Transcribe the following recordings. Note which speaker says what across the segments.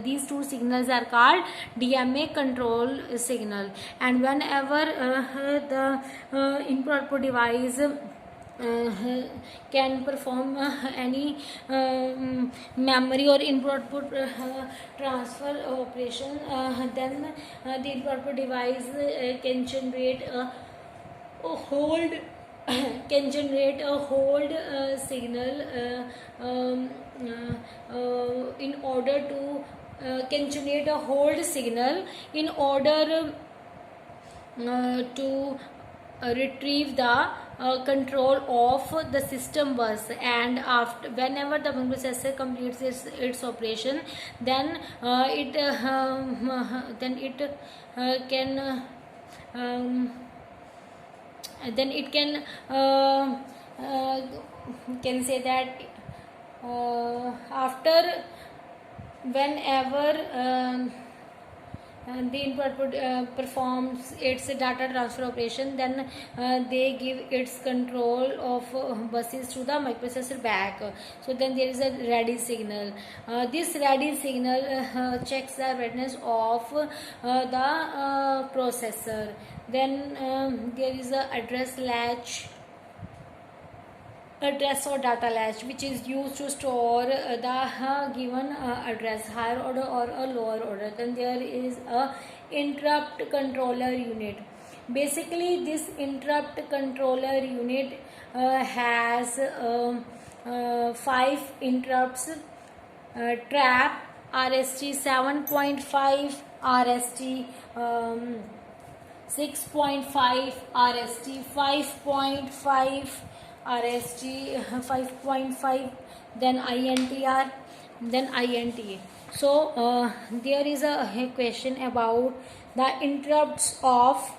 Speaker 1: these two signals are called DMA control signal. And whenever the input-output device can perform any memory or input-output transfer operation, then the input-output device can generate a hold can generate a hold signal in order to can generate a hold signal in order to retrieve the control of the system bus. And after whenever the microprocessor completes its operation, then it can then it can say that after whenever the input performs its data transfer operation, then they give its control of buses to the microprocessor back. So then there is a ready signal. This ready signal checks the readiness of the processor. Then there is a address or data latch, which is used to store the given address, higher order or a lower order. Then there is a interrupt controller unit. Basically this interrupt controller unit has 5 interrupts: trap, RST 7.5, RST 6.5, RST 5.5, RST 5.5, then INTR, then INTA. So there is a question about the interrupts of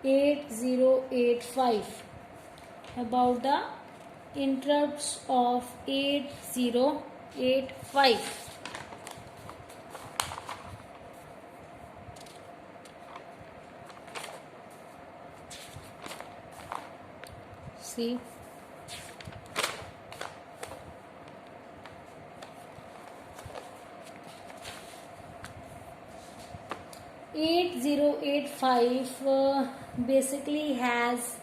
Speaker 1: 8085, about the interrupts of 8085. See, eight 8085 basically has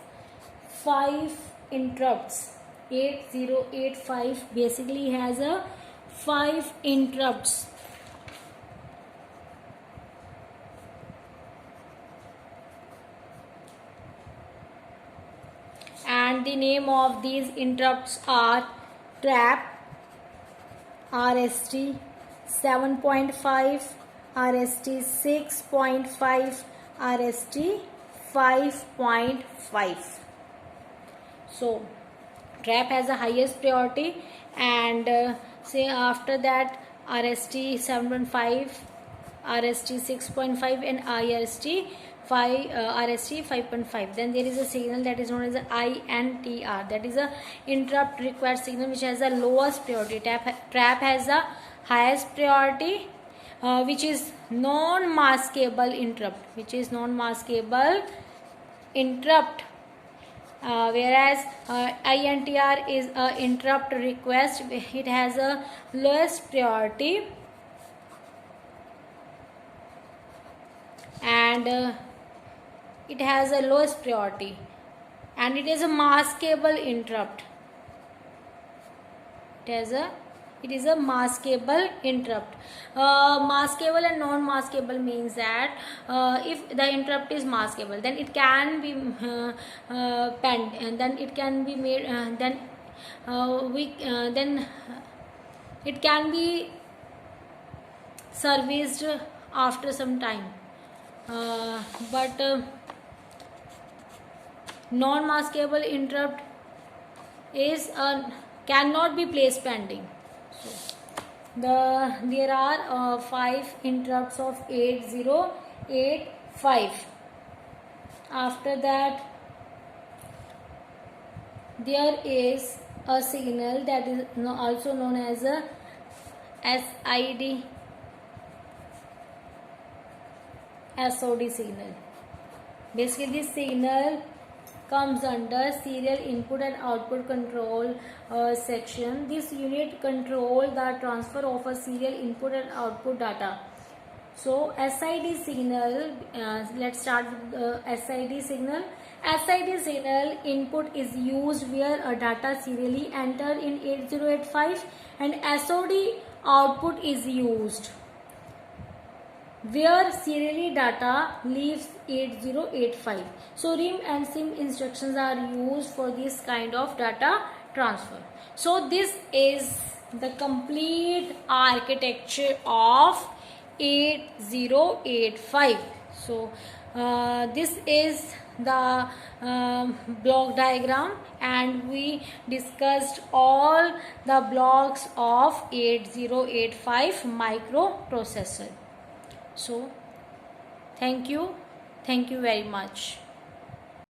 Speaker 1: 5 interrupts. 8085 basically has a 5 interrupts. And the name of these interrupts are trap, RST 7.5, RST 6.5, RST 5.5. So trap has the highest priority, and say after that RST 7.5, RST 6.5 and RST 5.5. Then there is a signal that is known as INTR, that is a interrupt required signal, which has the lowest priority. Trap has the highest priority, which is non-maskable interrupt, whereas INTR is a interrupt request. It has a lowest priority, and it has a lowest priority, and it is a maskable interrupt. It is a maskable interrupt. Maskable and non-maskable means that if the interrupt is maskable, then it can be penned, and then it can be made. Then it can be serviced after some time. But non-maskable interrupt is cannot be placed pending. So there are 5 interrupts of 8085. After that, there is a signal that is also known as a SOD signal. Basically, this signal comes under serial input and output control section. This unit control the transfer of a serial input and output data. So SID signal, let's start with the SID signal. SID signal input is used where a data serially enter in 8085, and SOD output is used where serially data leaves 8085. So RIM and SIM instructions are used for this kind of data transfer. So this is the complete architecture of 8085. So this is the block diagram, and we discussed all the blocks of 8085 microprocessor. So thank you very much.